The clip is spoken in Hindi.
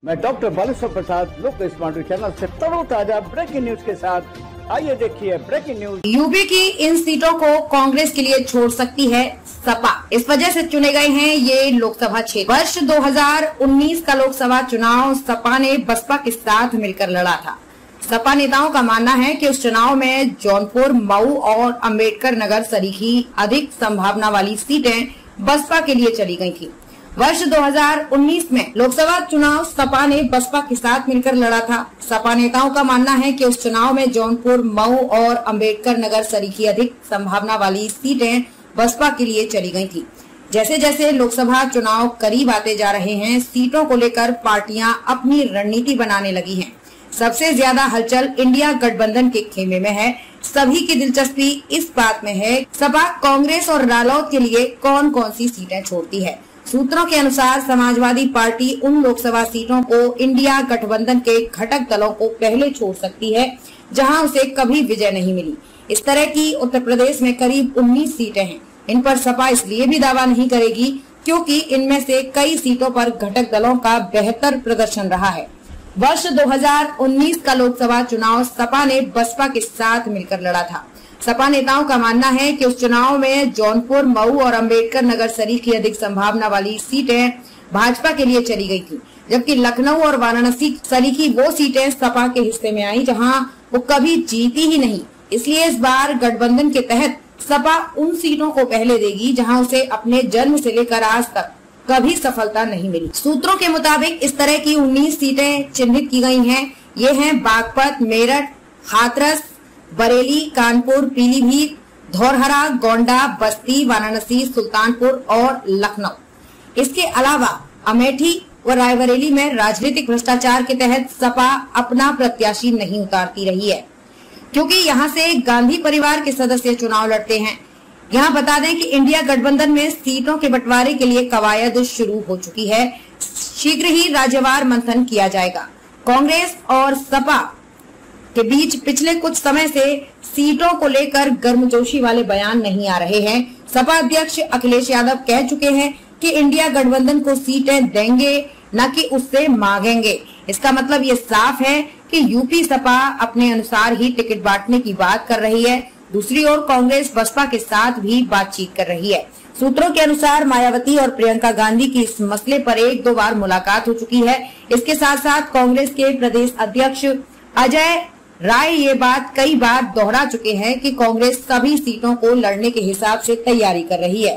मैं डॉक्टर बालेश्वर प्रसाद लोक स्मार्ट चैनल से ताजा ब्रेकिंग न्यूज के साथ आइए देखिए ब्रेकिंग न्यूज। यूपी की इन सीटों को कांग्रेस के लिए छोड़ सकती है सपा। इस वजह से चुने गए हैं ये लोकसभा क्षेत्र। वर्ष 2019 का लोकसभा चुनाव सपा ने बसपा के साथ मिलकर लड़ा था। सपा नेताओं का मानना है कि उस चुनाव में जौनपुर, मऊ और अम्बेडकर नगर सरीखी अधिक संभावना वाली सीटें बसपा के लिए चली गई थी। वर्ष 2019 में लोकसभा चुनाव सपा ने बसपा के साथ मिलकर लड़ा था। सपा नेताओं का मानना है कि उस चुनाव में जौनपुर, मऊ और अम्बेडकर नगर सरीखी अधिक संभावना वाली सीटें बसपा के लिए चली गई थी। जैसे जैसे लोकसभा चुनाव करीब आते जा रहे हैं, सीटों को लेकर पार्टियां अपनी रणनीति बनाने लगी हैं। सबसे ज्यादा हलचल इंडिया गठबंधन के खेमे में है। सभी की दिलचस्पी इस बात में है सपा कांग्रेस और रालोद के लिए कौन कौन सी सीटें छोड़ती है। सूत्रों के अनुसार समाजवादी पार्टी उन लोकसभा सीटों को इंडिया गठबंधन के घटक दलों को पहले छोड़ सकती है जहां उसे कभी विजय नहीं मिली। इस तरह की उत्तर प्रदेश में करीब 19 सीटें हैं। इन पर सपा इसलिए भी दावा नहीं करेगी क्योंकि इनमें से कई सीटों पर घटक दलों का बेहतर प्रदर्शन रहा है। वर्ष 2019 का लोकसभा चुनाव सपा ने बसपा के साथ मिलकर लड़ा था। सपा नेताओं का मानना है कि उस चुनाव में जौनपुर, मऊ और अम्बेडकर नगर सरीखी अधिक संभावना वाली सीटें भाजपा के लिए चली गई थी, जबकि लखनऊ और वाराणसी सरीखी वो सीटें सपा के हिस्से में आई जहां वो कभी जीती ही नहीं। इसलिए इस बार गठबंधन के तहत सपा उन सीटों को पहले देगी जहां उसे अपने जन्म से लेकर आज तक कभी सफलता नहीं मिली। सूत्रों के मुताबिक इस तरह की 19 सीटें चिन्हित की गई हैं। ये हैं बागपत, मेरठ, हाथरस, बरेली, कानपुर, पीलीभीत, धौरहरा, गोंडा, बस्ती, वाराणसी, सुल्तानपुर और लखनऊ। इसके अलावा अमेठी व रायबरेली में राजनीतिक भ्रष्टाचार के तहत सपा अपना प्रत्याशी नहीं उतारती रही है, क्योंकि यहां से गांधी परिवार के सदस्य चुनाव लड़ते हैं। यहाँ बता दें कि इंडिया गठबंधन में सीटों के बंटवारे के लिए कवायद शुरू हो चुकी है। शीघ्र ही राज्यवार मंथन किया जाएगा। कांग्रेस और सपा के बीच पिछले कुछ समय से सीटों को लेकर गर्मजोशी वाले बयान नहीं आ रहे हैं। सपा अध्यक्ष अखिलेश यादव कह चुके हैं कि इंडिया गठबंधन को सीटें देंगे, न कि उससे मांगेंगे। इसका मतलब ये साफ है कि यूपी सपा अपने अनुसार ही टिकट बांटने की बात कर रही है। दूसरी ओर कांग्रेस बसपा के साथ भी बातचीत कर रही है। सूत्रों के अनुसार मायावती और प्रियंका गांधी की इस मसले पर 1-2 बार मुलाकात हो चुकी है। इसके साथ साथ कांग्रेस के प्रदेश अध्यक्ष अजय राय ये बात कई बार दोहरा चुके हैं कि कांग्रेस सभी सीटों को लड़ने के हिसाब से तैयारी कर रही है।